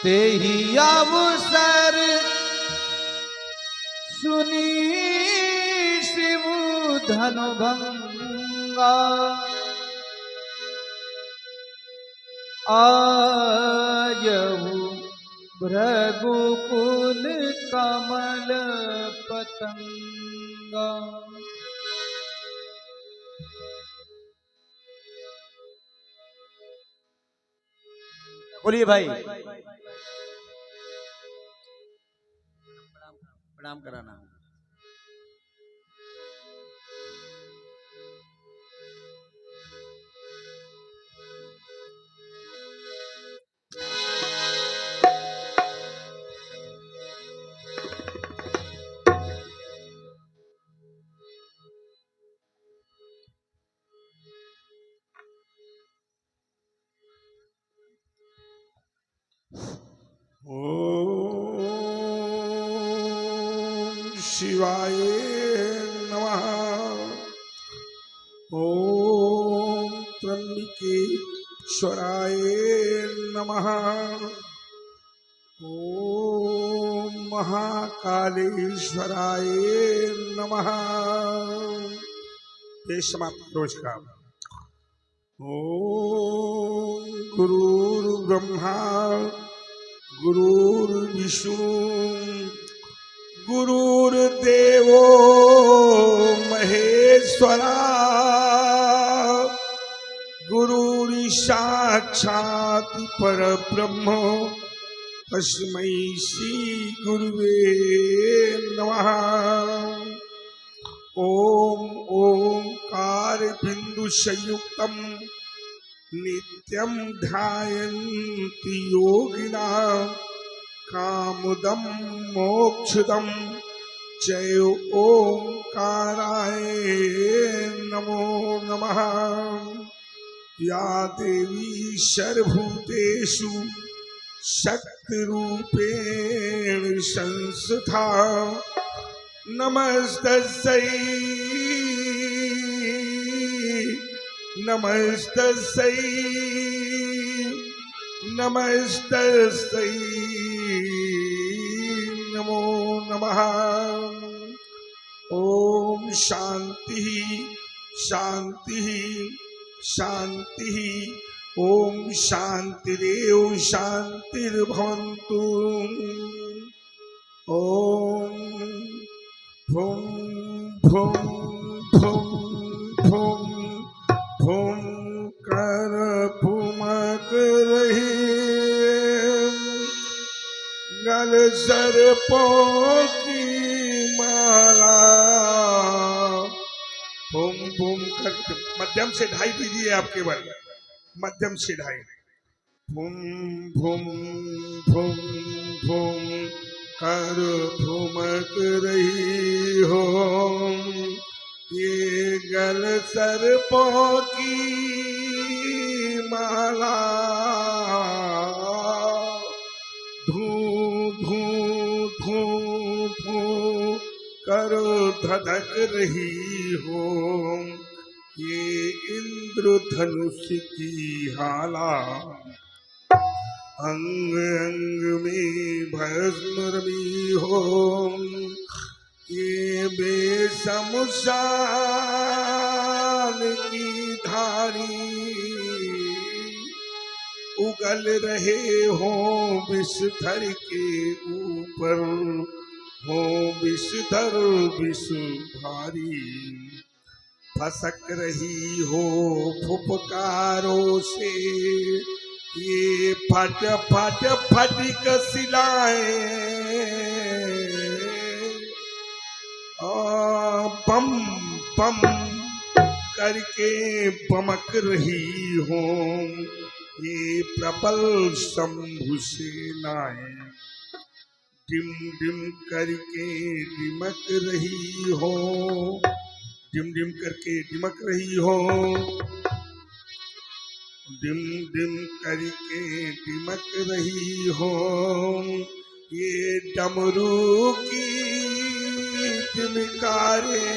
ते ही अवसर सुनी शिव धनु भंगा आयहु भृगुकुल कमल पतंगा। बोलिए भाई, प्रणाम कराना। ओम शिवाय नमः। ओम त्र्यंबकेश्वराय नमः। ओम महाकालेश्वराय नमः। ये समाप्त रोज का। ओम गुरुर्ब्रह्मा गुरुर्विष्णु गुरुर्देवो महेश्वरा गुरुर्साक्षात् परब्रह्म तस्मै श्री गुरुवे नमः। ओम ओंकार बिंदु संयुक्तम नित्यं ध्यायन्ति योगिना कामदं मोक्षदं जय ओंकाराय नमो नमः। या देवी सर्वभूतेषु शक्तिरूपेण संस्थिता नमस्तस्यै नमस्तस्यै नमस्तस्यै नमो नमः। ओम शांति शांति शांति। ओम शांतिरेव शांतिर्भवन्तु। ओम भूं भूं भूं भूं भूं कर भूमक रही गल सर्पों की माला। भूम भूम कर मध्यम से ढाई दीजिए आप केवल मध्यम से ढाई। भूम भूम भूम भूम कर भूमक रही हो ये गल सर्पों की माला। धूं धूं धूं धूं कर धधक रही हो ये इंद्रधनुष की हाला। अंग अंग में भस्म रमी हो ये बेशमशान की धारी। उगल रहे हो विषधर के ऊपर हो विषधर विष भारी। फसक रही हो फुफकारों से ये फट फट फटिक सिलाए। बम बम करके बमक रही हो ये प्रबल शंभु सेनाएं। डिम डिम करके डिमक रही हो डिम डिम करके डिमक रही हो डिम डिम करके डिमक रही हो ये डमरू की टिमकारे।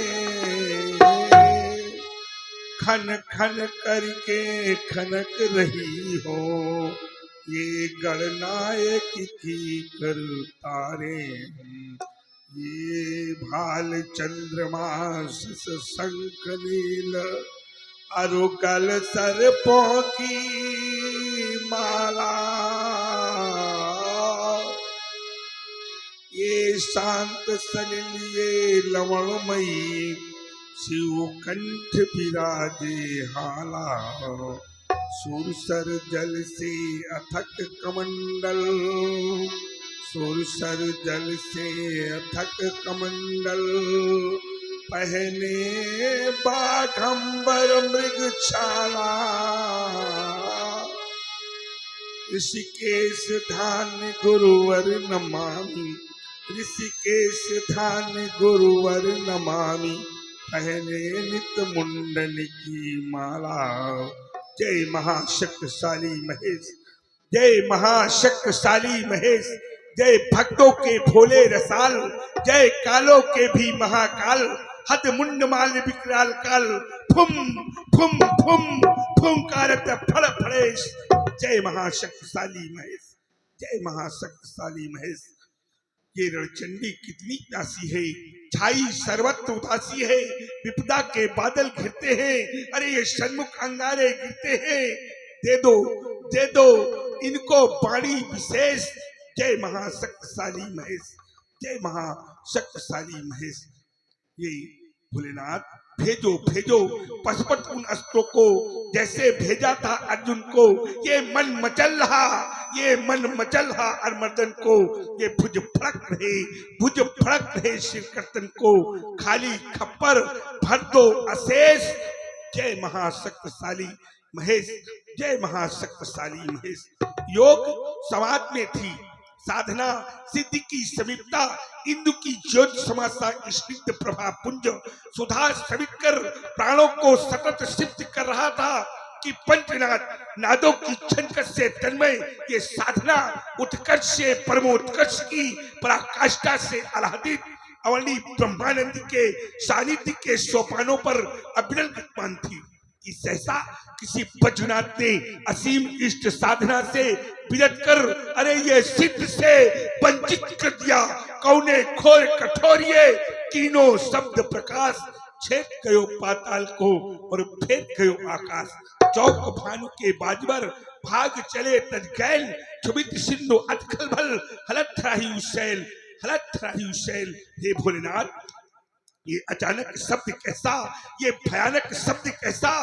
खन खन करके खनक रही हो ये गणनायक की कर तारे हम, ये भाल चंद्रमा शंख नील अरुगल सर्पों की माला, ये शांत सलिल ये लवणमयी शिव कंठ विराजे हाला, सुरसर जल से अथक कमंडल, सुरसर जल से अथक कमंडल, पहने बाघंबर मृग छाला, ऋषिकेश धान्य गुरुवर नमामि, ऋषिकेश धान्य गुरुवर नमामि, पहने नित मुंडन की माला। जय महाशक्तिशाली महेश, जय महाशक्तिशाली महेश, जय भक्तों के भोले रसाल, जय कालों के भी महाकाल, हद मुंड माल विकराल काल, फुम फुम फुम फुंकारत फड़ फड़ेश। जय महाशक्तिशाली महेश, जय महाशक्तिशाली महेश। ये रणचंडी कितनी प्यासी है, छाई सर्वत्र उदासी है, विपदा के बादल घिरते हैं, अरे ये सन्मुख अंगारे गिरते हैं, दे दो इनको बाणी विशेष। जय महाशक्तिशाली महेश, जय महाशक्तिशाली महेश। ये भोलेनाथ भेजो भेजो पशुपत उन अस्त्रों को, जैसे भेजा था अर्जुन को, ये मन मचल रहा, ये मन मचल रहा अरमर्दन को, ये भुज फड़क रहे शिव कर्तन को, खाली खप्पर भर दो अशेष। जय महाशक्तिशाली महेश, जय महाशक्तिशाली महेश। योग समाज में थी साधना सिद्धि की समीपता, इंदु की ज्योत समासा स्निग्ध प्रभा पुंज, सुधा समित कर प्राणों को सतत सिद्ध कर रहा था कि पंचनाद नादों की छनकट से तन्मय ये साधना उत्कर्ष से परमोत्कर्ष की पराकाष्ठा से आह्लादित अवनी ब्रह्मानंद के सानिध्य के सोपानों पर अविरल विद्यमान थी कि सहसा किसी बजुनाथ ने असीम इष्ट साधना से विरत कर, अरे ये सिद्ध से वंचित कर दिया। कौने खोर कठोरिये तीनों शब्द प्रकाश, छेद गयो पाताल को और फेंक गयो आकाश। चौक भानु के बाजबर भाग चले तजगैल, क्षुभित सिंधु अतखल भल हलत राही उशैल। हे भोलेनाथ, ये अचानक शब्द कैसा, ये भयानक शब्द कैसा,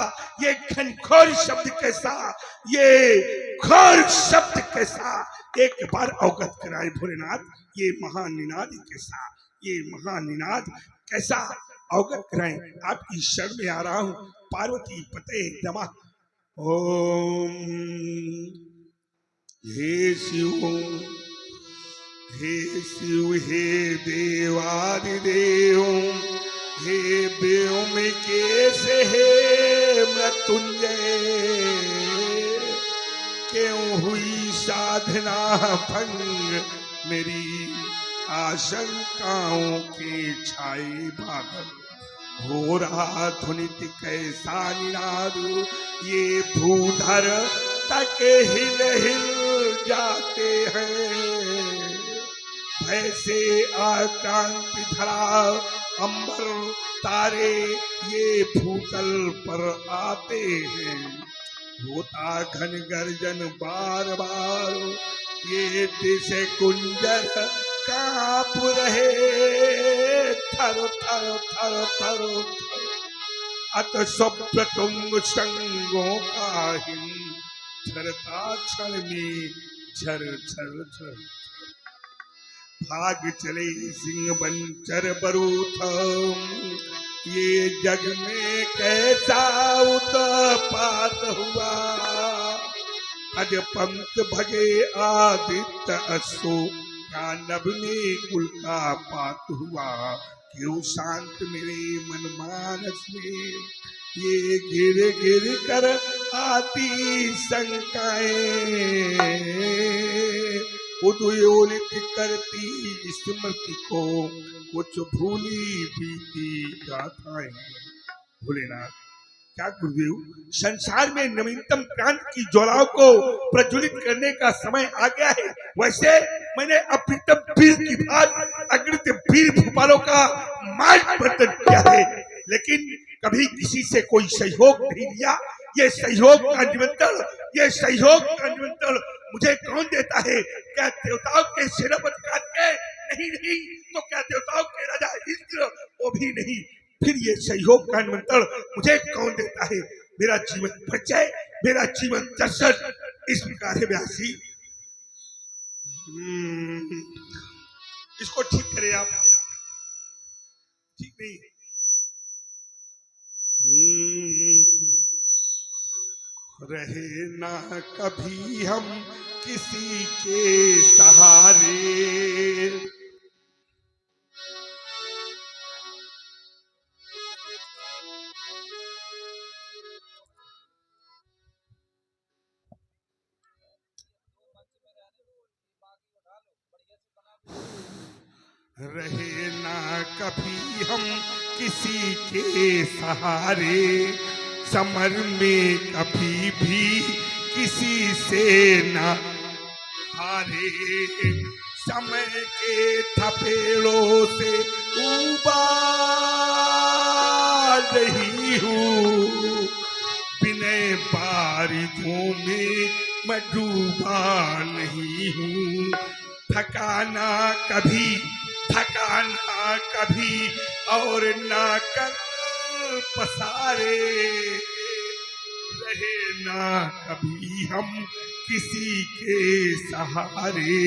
ये घनघोर शब्द कैसा, ये घोर शब्द कैसा, एक बार अवगत कराए भोलेनाथ। ये महानिनाद कैसा, ये महानिनाद कैसा अवगत कराएं। आपकी शरण में आ रहा हूं, पार्वती पते नमः। ओम हे शिव, हे शिव, हे देवादिदेव, हे व्योम केश, हे मृत्युंजय, क्यों हुई साधना भंग मेरी आशंकाओं के छाए बादल, हो रहा ध्वनित कैसा निनाद, ये भूधर तक हिल हिल जाते हैं, भय से आक्रांति धरा अंबर तारे ये भूतल पर आते हैं, होता घन गर्जन बार बार, ये दिश कुंजर कांप रहे थर थर थर थर, अत स्वप्नतुंग संगों का हिम झरता क्षण में झर झर झर, भाग चले सिंह बंचर बरूथ, ये जग में कैसा उत्पात हुआ, अज पंत भगे आदित्य अश्व, क्या नभ में कुल का पात हुआ, क्यों शांत मेरे मन मानस में ये गिर गिर कर आती शंकाएं, उद्योलित करती स्मृति को कुछ भूली बीती गाथाएं। भोलेनाथ, क्या गुरुदेव, संसार में नवीनतम क्रांति की ज्वालाओं को प्रज्वलित करने का समय आ गया है। वैसे मैंने अप्रीतम वीर की बात अग्नित वीर भूपालों का मार्गदर्शन किया है, लेकिन कभी किसी से कोई सहयोग नहीं लिया। ये सहयोग का निमंत्रण मुझे कौन देता है? क्या देवताओं के सेनापति कार्तिकेय? नहीं नहीं, तो क्या देवताओं के राजा इंद्र? वो भी नहीं। फिर ये सहयोग का निमंत्रण मुझे कौन देता है? मेरा जीवन परिचय, मेरा जीवन दर्शन इस प्रकार है व्यासी। इसको ठीक करें आप, ठीक नहीं। रहे ना कभी हम किसी के सहारे, रहे ना कभी हम किसी के सहारे, समर में कभी भी किसी से न हारे, समय के थपेड़ों से उबार रही हूँ, बिना बारिशों में मैं डूबा नहीं हूँ। थकाना कभी और ना कर पसारे, रहे ना कभी हम किसी के सहारे,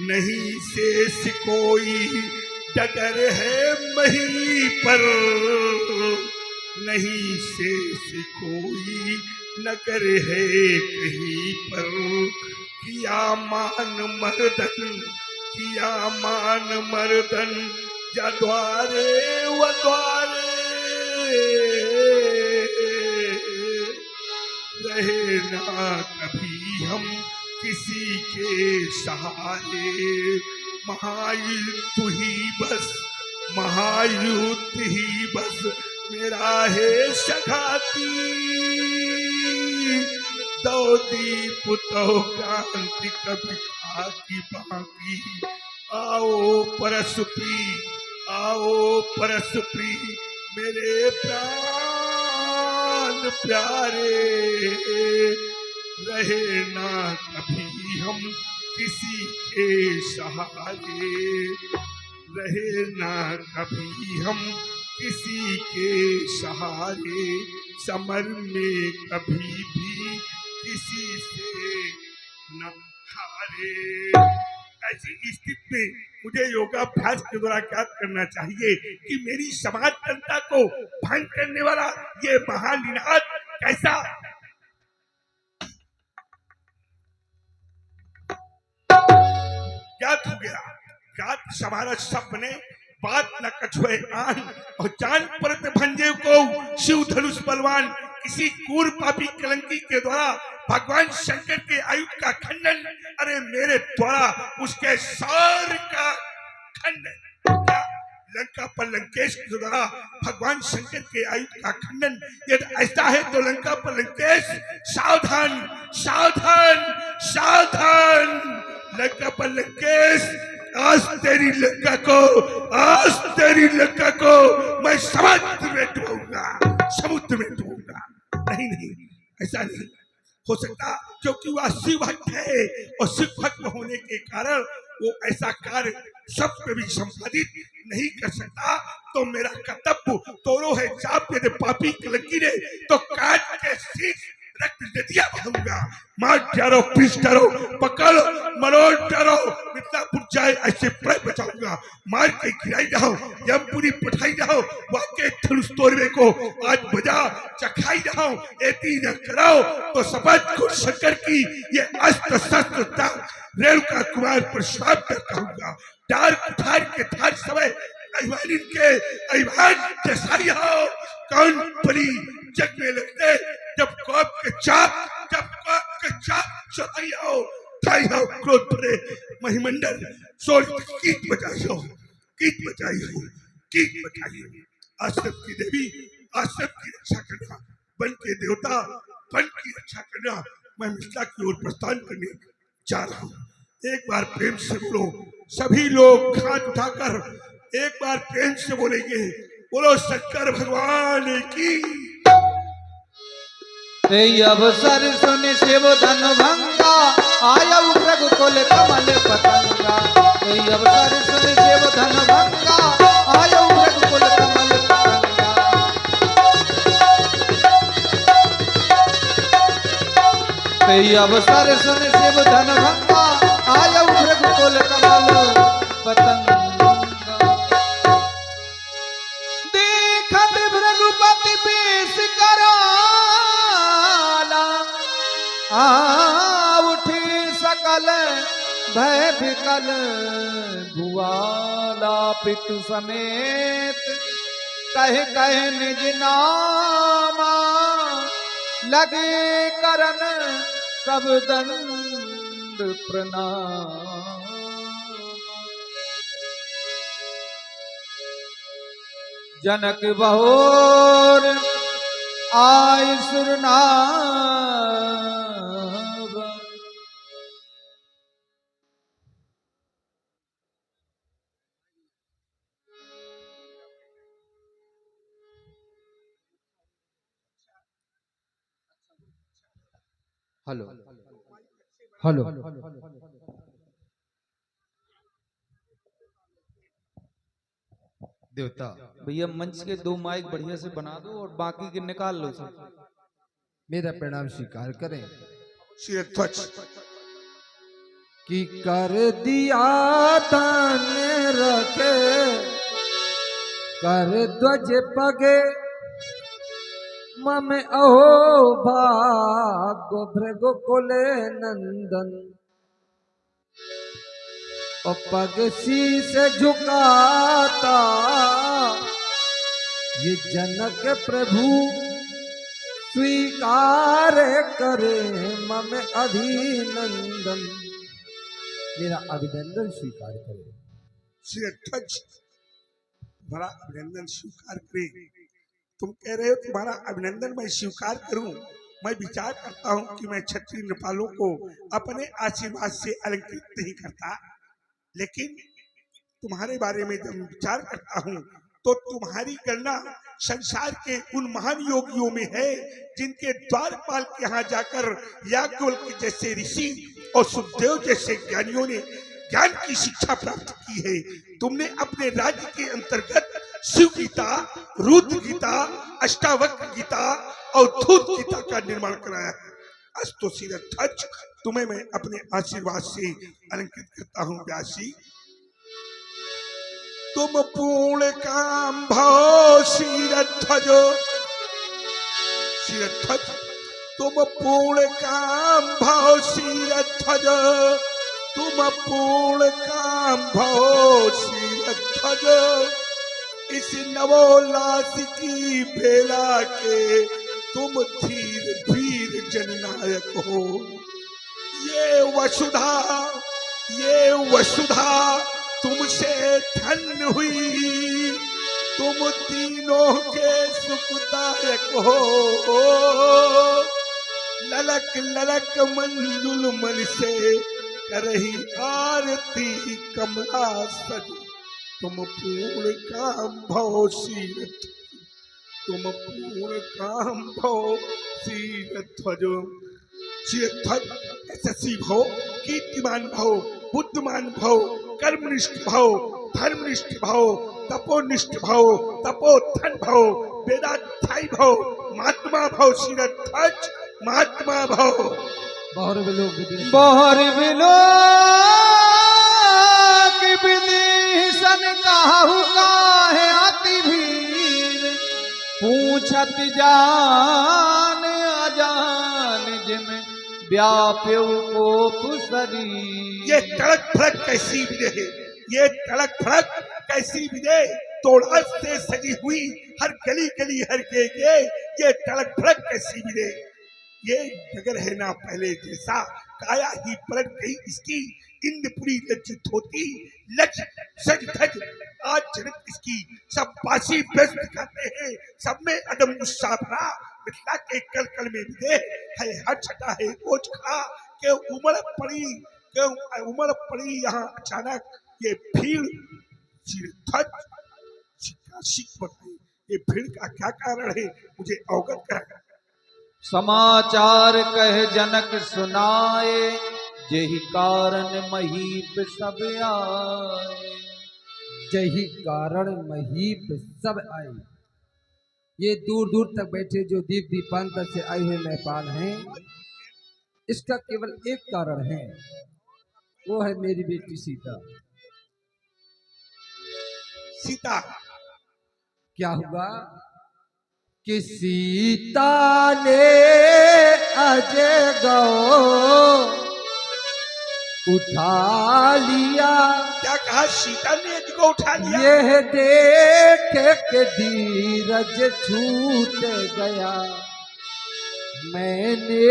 नहीं शेष कोई डगर है मही पर, नहीं शेष कोई नगर है कहीं पर। किया मान मर्दन जा द्वारे व द्वारे, रहे ना कभी हम किसी के सहारे। महायुद्ध ही बस मेरा है सघाती, दो दीप तो क्रांति कभी बाकी बाकी। आओ परसुपी मेरे प्राण प्यारे, रहे ना कभी हम किसी के सहारे, रहे ना कभी हम किसी के सहारे, समर में कभी भी किसी से न हारे। ऐसी स्थिति में मुझे योगाभ्यास के द्वारा क्या करना चाहिए कि मेरी समाज जनता को भंग करने वाला ये महानिनाद कैसा ज्ञात हो गया। ज्ञात समारा सब बने, बात न कछुए आन, और जान परत भंजे को शिव धनुष बलवान। किसी कूर पापी कलंकी के द्वारा भगवान शंकर के आयुध का खंडन, अरे मेरे द्वारा उसके सर का खंडन। लंका पर लंकेश के द्वारा भगवान शंकर के आयुध का खंडन, यदि ऐसा है तो लंका पर लंकेश सावधान सावधान सावधान। लंका पर लंकेश, आज तेरी लंका को मैं समुद्र में डूबूंगा। नहीं, ऐसा नहीं हो सकता, क्योंकि वह शिव भक्त है और शिव भक्त होने के कारण वो ऐसा कार्य सब पे भी संपादित नहीं कर सकता। तो मेरा कर्तव्य तोरो है चाप, यदि पापी कलंकी ने तो काट के शीश रक्त नदियां बहाऊंगा। मार डरो, पीस डरो, पकड़ मरोड़ डरो, मिर्जापुर जाए ऐसे प्राय बचाऊंगा। मार के गिराई जाओ, यमपुरी पठाई जाओ, वाके धनुष तोड़वे को आज बजा चखाई जाओ। एती न कराओ तो सपत खुद शंकर की ये अस्त्र शस्त्र रेणुका कुमार पर श्राप कर कहूंगा। डार कुठार के थार समय अभिमानी के अभिमान जैसाई हो, कौन बली जग में लगते जब कौप के चाप चढ़ाई हो, थाई हो क्रोध भरे महिमंडल सोच कीट बचाई हो। आश्रम की देवी, आश्रम की रक्षा करना बन के देवता, बन की रक्षा करना। मैं मिथिला की ओर प्रस्थान करने जा रहा हूँ। एक बार प्रेम से बोलो, सभी लोग हाथ उठाकर एक बार प्रेम से बोलेंगे, बोलो शंकर भगवान की। अवसर सुन शिव धन भंगा, आयु रघुकुल कमल पतंगा। अवसर सुन शिव धन भंगा, आयु रघुकुल कमल पतंगा। अवसर सुन शिव धन भंगा, आयु रघुकुल कमल पतंगा। देखत भृगुपति बेश कराला, उठी सकल भय विकल भुआला। पितु समेत कह कह निज नामा, लगे करन सब दंड प्रणाम। जनक बहोर आय सुरनाव, हेलो हेलो देवता भैया, मंच के 2 माइक बढ़िया से बना दो और बाकी के निकाल लो सब। मेरा प्रणाम स्वीकार करें शिरध्वज कि कर दिया दान रखे, कर ध्वज पगे मम अहो भाग्य भृगुकुल नंदन। और पग शीस झुकाता ये जनक प्रभु, स्वीकार करे मम अभिनंदन। मेरा अभिनंदन स्वीकार करे। शिरध्वज तुम्हारा अभिनंदन स्वीकार करें। तुम कह रहे हो तुम्हारा अभिनंदन मैं स्वीकार करूं। मैं विचार करता हूं कि मैं क्षत्रिय नृपालों को अपने आशीर्वाद से अलंकृत नहीं करता, लेकिन तुम्हारे बारे में जब विचार करता हूं तो तुम्हारी गणना संसार के उन महान योगियों में है जिनके द्वारपाल के यहाँ जाकर याज्ञवल्क्य जैसे ऋषि और सुखदेव जैसे ज्ञानियों ने ज्ञान की शिक्षा प्राप्त की है। तुमने अपने राज्य के अंतर्गत शिव गीता, रुद्र गीता, अष्टावक्र गीता और धूत गीता का निर्माण कराया है। अस्तु शिरध्वज, तुम्हें मैं अपने आशीर्वाद से अलंकृत करता हूँ। व्यासी, तुम पूर्ण काम भाव शिरध्वज, शिरध्वज तुम पूर्ण काम भाव शिरध्वज, तुम पूर्ण काम भाव शिरध्वज। इस नवोल्लास की बेला के तुम धीर वीर जननायक हो। ये वसुधा तुमसे धन्य हुई, तुम तीनों के सुखदायक हो। ललक ललक मंजुल मन से करही आरती कमला सज। तुम पूर्ण काम भव शीरथ, तुम पूर्ण काम भव शीरध्वज। शीरध्वज यशस्वी भव, कीर्तिमान भव, बुद्धिमान भव, कर्मनिष्ठ भव, धर्मनिष्ठ भव, तपोनिष्ठ भव, तपोधन भव, वेदाध्यायी भव, महात्मा भव। शीरध्वज महात्मा भव। बहुर बिलो विदेशन काहू काहे अति भीर, पूछत जान अजान जिम व्याप्यो कोप शरीर। ये तड़क फड़क कैसी विदे है, ये तड़क फड़क कैसी विदे, तोड़ा से सजी हुई हर गली गली हर के ये तड़क फड़क कैसी विदे। ये नगर है ना पहले जैसा, काया ही पलट गई इसकी। इंद्रपुरी लज्जित होती, लज सज धज आज जनक इसकी। सब बासी व्यस्त दिखाते हैं, सब में अदम उत्साह भरा। मिथिला के कल में दे है हर छटा है कोच खा के उमड़ पड़ी यहाँ अचानक ये भीड़ ये भीड़ का क्या कारण है मुझे अवगत करा। समाचार कह जनक सुनाए, यही कारण महीप सब आए। यही कारण महीप सब आए। ये दूर दूर तक बैठे जो दीप दीपांतर से आए हुए मेहमान हैं, इसका केवल एक कारण है, वो है मेरी बेटी सीता। सीता क्या हुआ कि सीता ने अजय गौ उठा लिया। क्या कहा? सीता ने अजगौ उठा लिया। यह देख के धीरज छूट गया, मैंने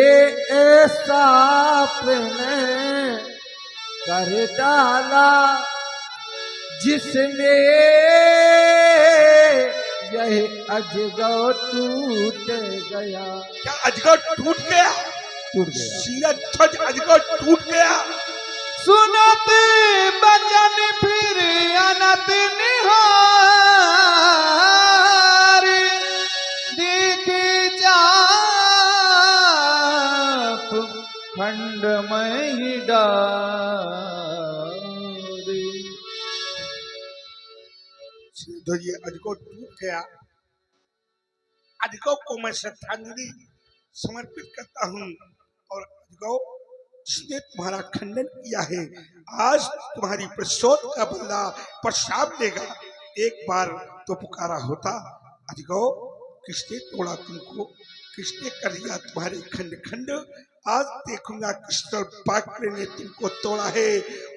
ऐसा प्रेम कर डाला जिसमें यह अजगर टूट गया। क्या अजगर टूट गया? टूट गया। सीधा अजगर टूट गया। सुनत बचन फिर अनत निहार, देख जाप खंड में ही डारे। तो ये अजगर टूट गया। अजगर को मैं श्रद्धांजलि समर्पित करता हूँ और अजगर जिसने तुम्हारा खंडन किया है आज तुम्हारी प्रसोद का बदला प्रसाद देगा। एक बार तो पुकारा होता अजगर, किसने तोड़ा तुमको, किसने कर दिया तुम्हारे खंड खंड। आज देखूंगा कृष्ण पाकरे ने तुमको तोड़ा है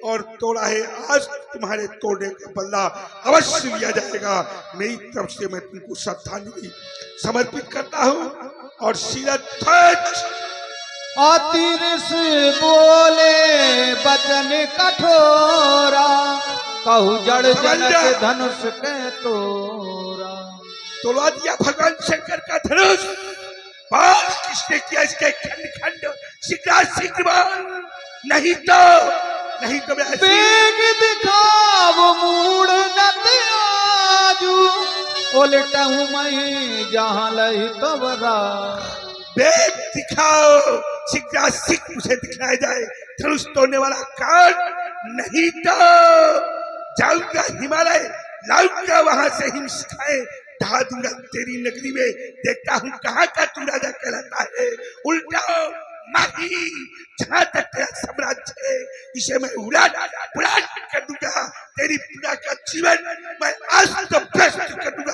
और तोड़ा है। आज तुम्हारे तोड़ने का बदला अवश्य लिया जाएगा। मेरी तरफ से मैं तुमको श्रद्धांजलि समर्पित करता हूँ और सीरत अतिरस बोले बचन कठोरा, कहु जड़ जनक धनुष के तोरा। तोड़ा दिया भगवान शंकर का धनुष। बाल किसने किया इसके खंड खंड? शीघ्र नहीं तो मैं बेग दिखाव मूड नत आजू, उलटहूँ मैं जहाँ लही तबरा। बेग दिखाओ, शीघ्र मुझे दिखलाया जाए धनुष तोड़ने वाला कौन, नहीं तो जाऊंगा हिमालय, लाऊंगा वहां से हिंसाएं, ढा दूंगा तेरी नगरी में। देखता हूँ कहाँ का तू राजा कहलाता है। उल्टा माही जहाँ तक तेरा साम्राज्य है इसे मैं उड़ान कर दूंगा। तेरी पूरा का जीवन मैं अस्त व्यस्त कर दूंगा।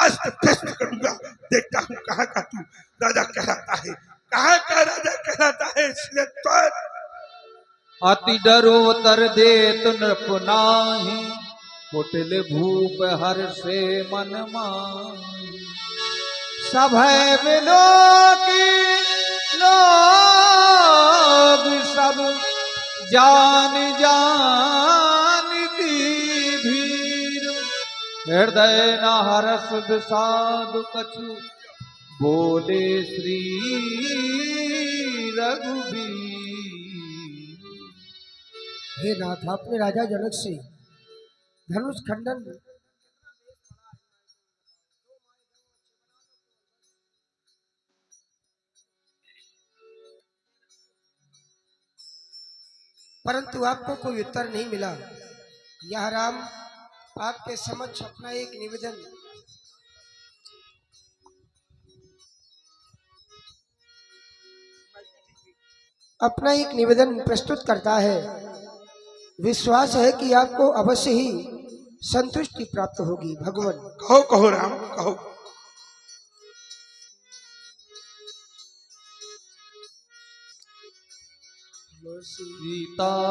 अस्त व्यस्त कर दूंगा। देखता हूँ कहाँ का तू राजा कहलाता है, कहाँ का राजा कहलाता है। अति डरो तर दे नृप नाही, कुटिल भूप हर से मन माही। सभय मिलो की लोग सब जान की भीड़, हृदय न हरस साधु कछु बोले श्री रघुबीर। हे नाथ, आपने राजा जनक से धनुष खंडन परंतु आपको कोई उत्तर नहीं मिला। यह राम आपके समक्ष अपना एक निवेदन प्रस्तुत करता है। विश्वास है कि आपको अवश्य ही संतुष्टि प्राप्त होगी। भगवान कहो राम कहो।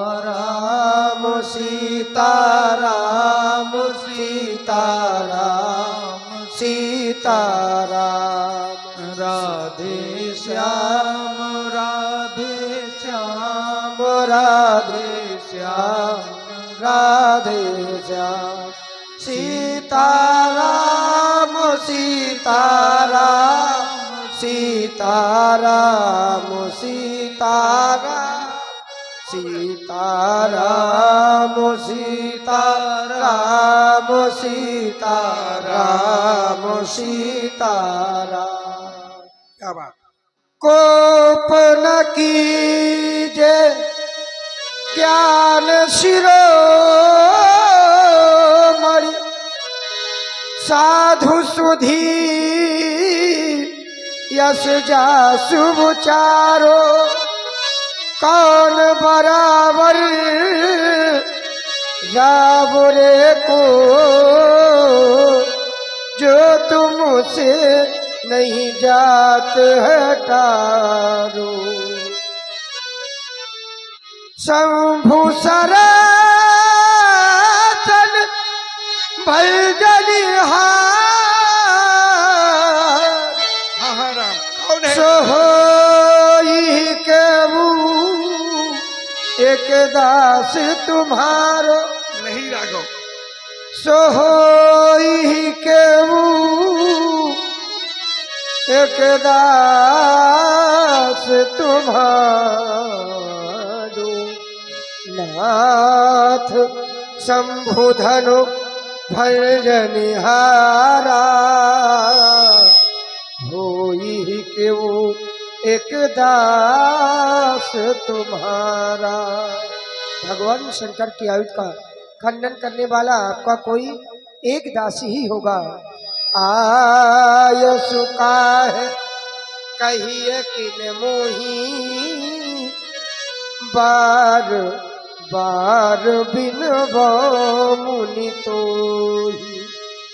सीताराम सीताराम सीताराम सीताराम राधे श्याम राधे श्याम राधे श्याम राधे श्याम सीताराम सीताराम सीताराम सीताराम सीताराम सीताराम सीताराम सीताराम। क्या बात। कोप न कीजे ज्ञान शिरोमणि साधु सुधी यश जासु विचारो कौन बराबर रावरे को जो तुमसे नहीं जात हटारो। शंभु सरासन भलजनिहार हाँ हाँ राम कौन है। सोई केवू एक दास तुम्हारो नहीं राघव। सोई केवू एक दास तुम्हारो। नाथ शंभुधनु भजनिहारा होई केवू एक दास तुम्हारा। भगवान शंकर की आयुध का खंडन करने वाला आपका कोई एक दासी ही होगा। आयसु काहे कहिए किन मोही बार बार बिन मुनि तो ही।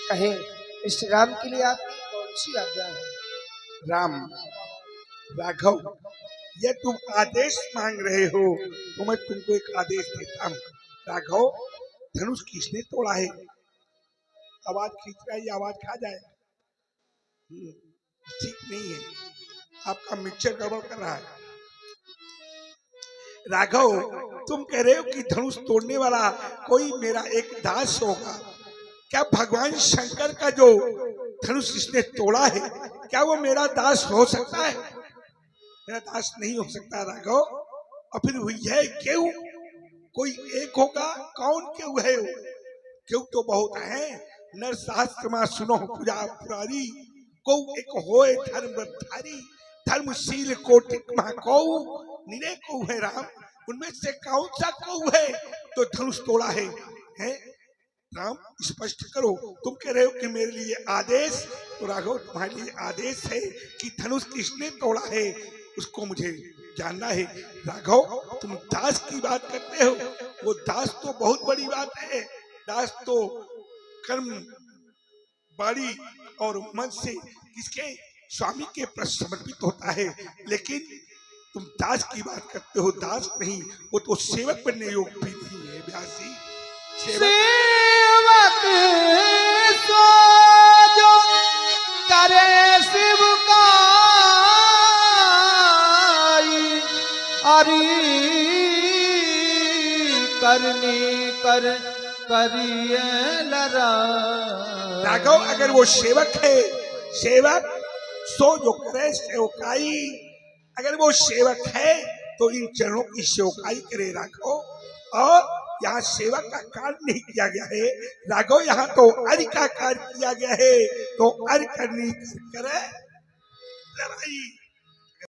कहे इस राम के लिए आपकी कौन सी आज्ञा है। राम राघव ये तुम आदेश मांग रहे हो तो मैं तुमको एक आदेश देता हूँ। राघव धनुष किसने तोड़ा है। आवाज खींच रहा है, ये आवाज खा जाए ठीक नहीं है। आपका मिक्सचर गड़बड़ कर रहा है। राघव तुम कह रहे हो कि धनुष तोड़ने वाला कोई मेरा एक दास होगा। क्या भगवान शंकर का जो धनुष जिसने तोड़ा है क्या वो मेरा दास हो सकता है। मेरा दास नहीं हो सकता राघव। और फिर हुई है क्यों कोई एक होगा। कौन क्यों है। क्यों तो बहुत है। नर शास्त्र में सुनो पूजा पुरारी को एक होए धर्मधारी धर्मशील कोटि को निरे को है राम। उनमें से कौन सा को है तो धनुष तोड़ा है, हैं? राम स्पष्ट करो। तुम कह रहे हो कि मेरे लिए आदेश तो राघव तुम्हारे लिए आदेश है कि धनुष किसने तोड़ा है उसको मुझे जानना है। राघव तुम दास की बात करते हो। वो दास तो बहुत बड़ी बात है। दास तो कर्म बाड़ी और मन से किसके स्वामी के प्रति समर्पित होता है। लेकिन तुम दास की बात करते हो। दास नहीं वो तो सेवक बनने योग्य भी नहीं है। व्यासी सेवक सो जो करे शिव काई अरी करनी कर करिए लरा। राघव अगर वो सेवक है सेवक सो जो करे सेवकाई। अगर वो सेवक है तो इन चरणों की सेवकाई करे राघव। और यहाँ सेवक का कार्य नहीं किया गया है राघव। यहाँ तो अर्घ का कार्य किया गया है। तो अर्घ करनी करे लड़ाई